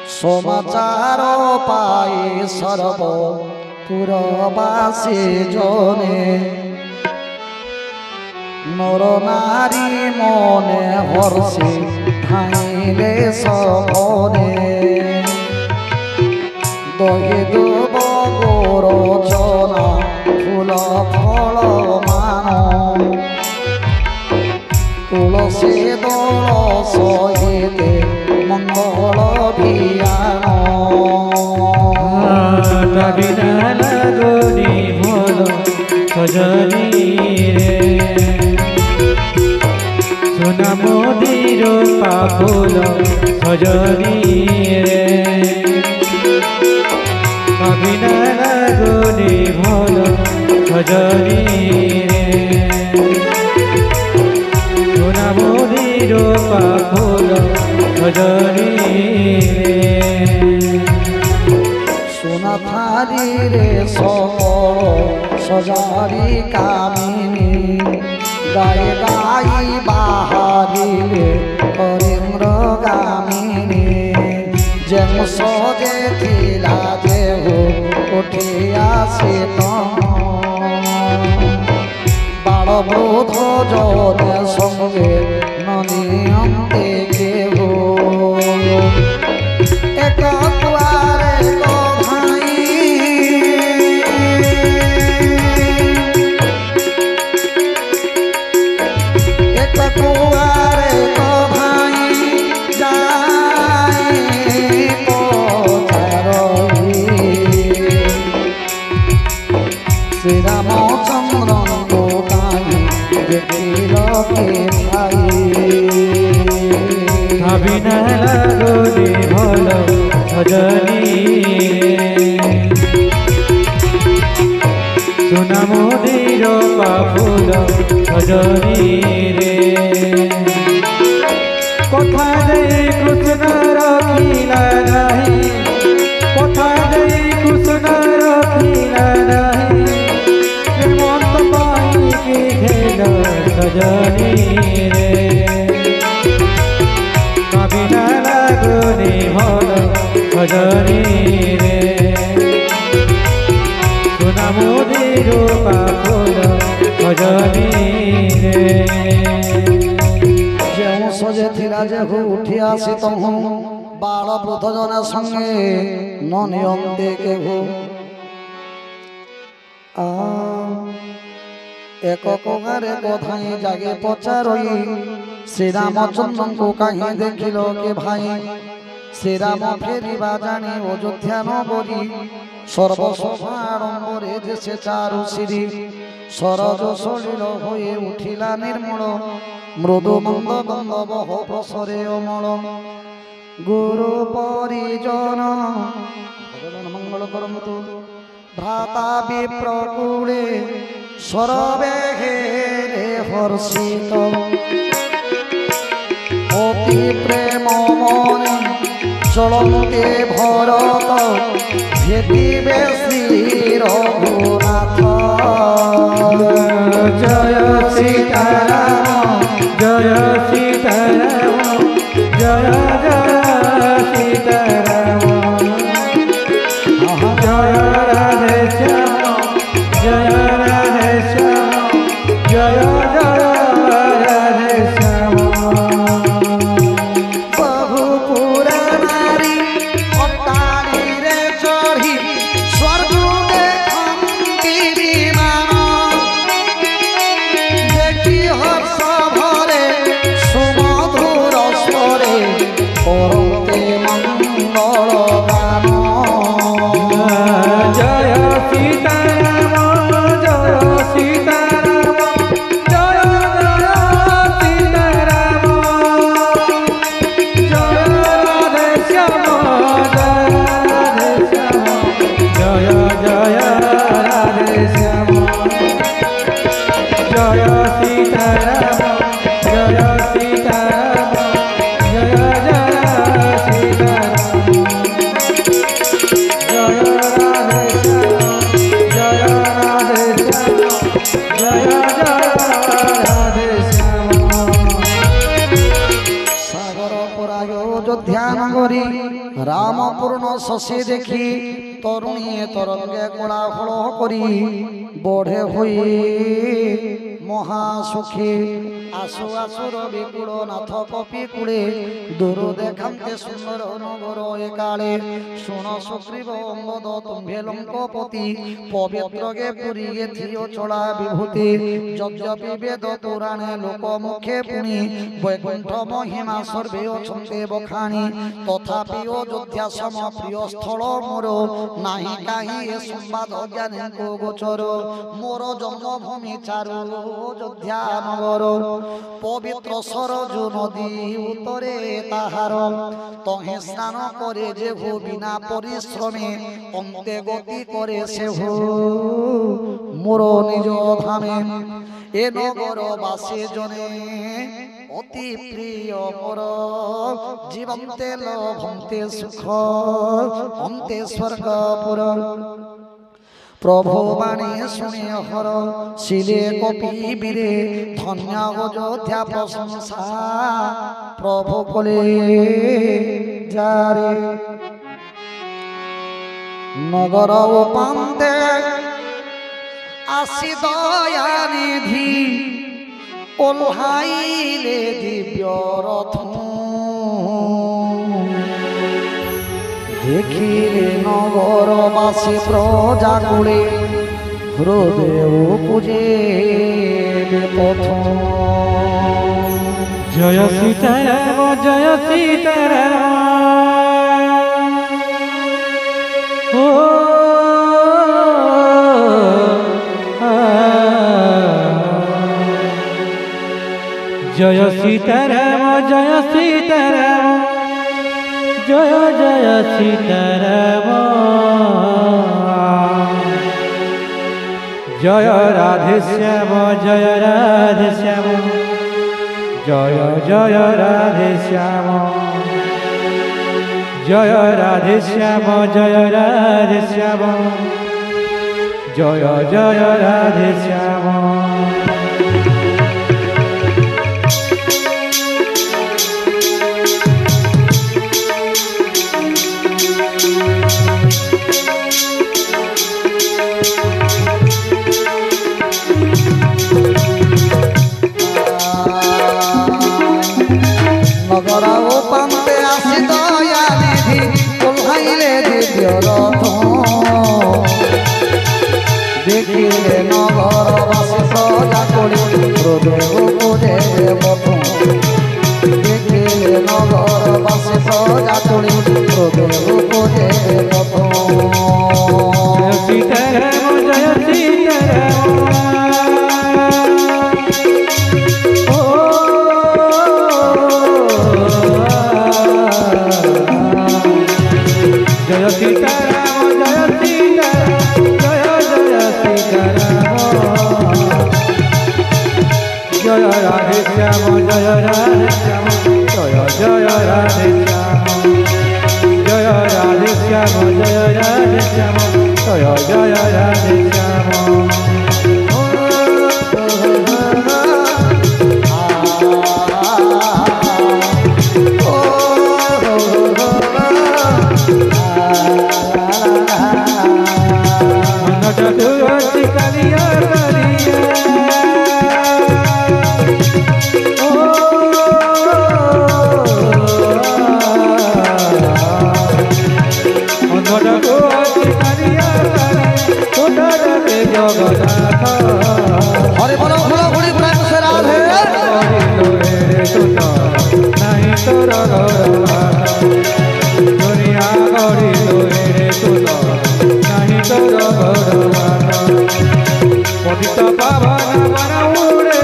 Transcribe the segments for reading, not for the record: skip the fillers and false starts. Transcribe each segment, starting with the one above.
समाचार पाए सर्वपुरवासी जने नर नारी मने हर्षे ठाइले सबने दहे दुब गोरचना फूल फल मान तुलसी दल सहित मंगल भियान बिना लगनी भोल सजनी रे सोना मोदीर पाफुल सजनी रे बिना लगनी भोल सजनी रे सोना मोदीर पाफुल सजनी रे सोना थारी रे सकल सजारी कामिनी गाय गाई बाहारिले करेन्द्र गामिनी जेम सजे थिला जेहु उठी आसे बाल बोध जने संगे ननियंते केहु एक कुआरे को भाई एक कुआरे को भाई जाए पचारही श्री रामचंद्र को काई देखिल के भाई बिना लगनी भोल सजनी सोना मोदीर पाफुल सजनी रे कथा दे कृष्ण रखिला नहीं कथा दे कृष्ण रखिला नहीं श्रीमंत पाई के घेर सजनी रे बिना लगनी भोल सजनी रे सोना मोदीर पाफुल सजनी रे जेउ सजे थिला जेहु उठी आसी तहु बाल वृद्ध जने संगे ननियंते केहु एक कगारे कथाई जागे पचारई श्री रामचंद्र को कहीं देखिल के भाई श्री राम फेरिबा जानी अयोध्या नगरी सर्वसभारंभरे जे चारु श्री सरज सलिल हये उठिला निर्मल मृदु मंद गंध बह प्रसरे अमल गुरु परिजन मंगल करन्तु भ्राता विप्रकुले सर्वे हेरे हर्षित अति प्रेम मने चलते भरत भेटिबे श्री रघुनाथ जय सीताराम जय सीताराम जय जय सीताराम जय राधे श्याम जय राधे श्याम जय जय राधे श्याम बहु पुरा नारी अट्टाली रे चढ़ी स्वर्ग देखंती विमान देखी हर्ष भरे सुमधुर स्वरे करते मंगल गान जय सीताराम जय सीताराम जय जय सीताराम जय राधे श्याम जय जय राधे श्याम जय सीताराम जय सीताराम जय जय सीताराम जय राधे श्याम রামপূর্ণ শশী দেখি তরুণী তরঙ্গে কোলাহল করি বঢ়ে হই মহাসুখী আসু আসুর বিকুল নাথ কপি কুড়ে দূর দেখান্তে সুন্দর নগর একালে শুণ সুগ্রীব অঙ্গদ তুম্ভে লঙ্কপতি পবিত্রকে পুরিয়ে থিও চড়া বিভূতি যজ্ঞপি বেদ পুরাণে লোক মুখে পুনি বৈকুণ্ঠ মহিমা সর্বে অছন্তে বখানি তথাপি অযোধ্যা সম প্রিয় স্থল মোর নাহি কাহি এ সম্বাদ জ্ঞানে গোচর মোর জন্মভূমি চারু অযোধ্যা নগর পবিত্র সরজু নদী উত্তরে তাহার তহে স্নান করে যে ভূ বিনা পরিশ্রমে অন্তে গতি করে সে ভূ মোর নিজ ধামে এ নগর বাসে জনে অতি প্রিয় মোর জীবন্তে লভন্তে সুখ অন্তে স্বর্গপুর প্রভু বাণী শুনে হর শিলে কপি বীরে ধন্য অযোধ্যা প্রশংসা প্রভু বলে যারে নগর পান্তে আসি দয়ানিধি ওল্হাইলে দিব্য রথ দেখিলে নগরবাসী প্রজা কুলে হৃদয় পূজে পথ জয় সীতারাম জয় সীতারাম ও জয় সীতারাম জয় সীতারাম জয় জয় সীতারাম জয় রাধে শ্যাম জয় রাধে শ্যাম জয় জয় রাধে শ্যাম জয় রাধে শ্যাম জয় রাধে শ্যাম জয় জয় রাধে শ্যাম নগর পান্তে আসি দয়ানিধি ওল্হাইলে দিব্য রথ দেখিলে নগরবাসী প্রজা করি হৃদয় পূজে পথ দেখিলে নগরবাসী প্রজা করি হৃদয় পূজে পথ সীতারাম জয় সীতারাম জয় সীতারাম জয় সীতারাম জয় জয় সীতারাম জয় রাধে শ্যাম জয় রাধে শ্যাম জয় জয় রাধে শ্যাম জয় রাধে শ্যাম জয় রাধে শ্যাম জয় জয় রাধে শ্যাম তুলসী কালিয়া কালিয়া ও অন্ধটা তুলসী কালিয়া কালিয়া ওটা রে জগন্নাথ হরে বল ভোলা ভুলি প্রেম সে রাধে নাই তোর দুনিয়া গড়ি রে সুত নাই তোর পতিত পাবন বন উড়ে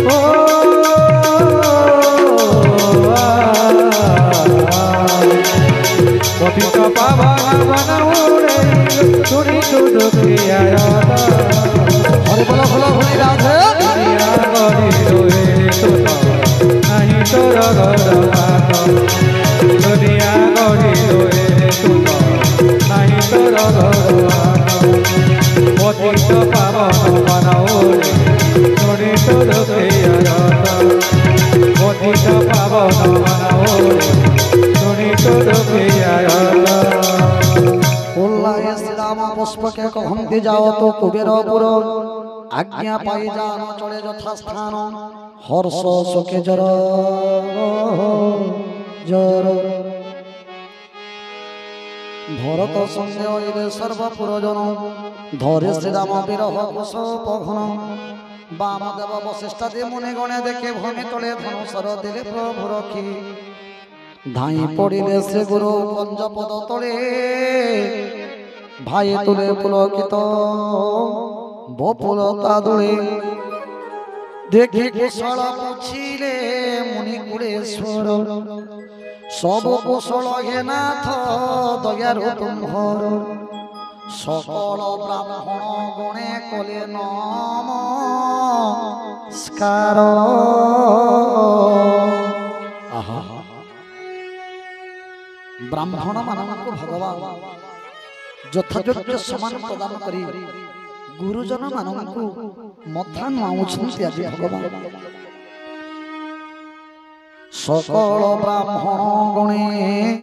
ও পতিত পাবন বন উড়ে তুরি তুদু প্রিয়ায় হরে বল ভোলা ভুলি রাধে দুনিয়া গড়ি রে সুত নাই তোর দুনিয়া গড়ি রে সুত নাই তোর পতিত পাবন বন উড়ে ଶୁଣି ତୋର ପ୍ରିୟରତ ପତିତ ପାବନ ମାନୋରେ ଶୁଣି ତୋର ପ୍ରିୟରତ उल्लाय श्री राम पुष्प के कहते जाओ तो कुबेरपुर आज्ञा पाई जान चले यथा स्थान हर्ष सुखे जर जर भरत संगे सर्वपुर जन धरे श्री राम विरह कुश पघन वामदेव वशिष्ठादि मुनि गणे देखे भूमि तले धनुषर दिले प्रभु रखी धाई पड़े से गुरु पंजपद तले भाई तुले पुलकित बपुलता दुले देखी कुशल पूछिले मुनि कुलेश्वर सब कुशल हे नाथ दयारु तुम्हर सकल ब्राह्मण गणे कले नमस्कार आहा ब्राह्मण मानक भगवान यथायोग्य सम्मान प्रदान करी गुरुजन मानक मथा नुआउछन्ति आज भगवान सकल ब्राह्मण गणे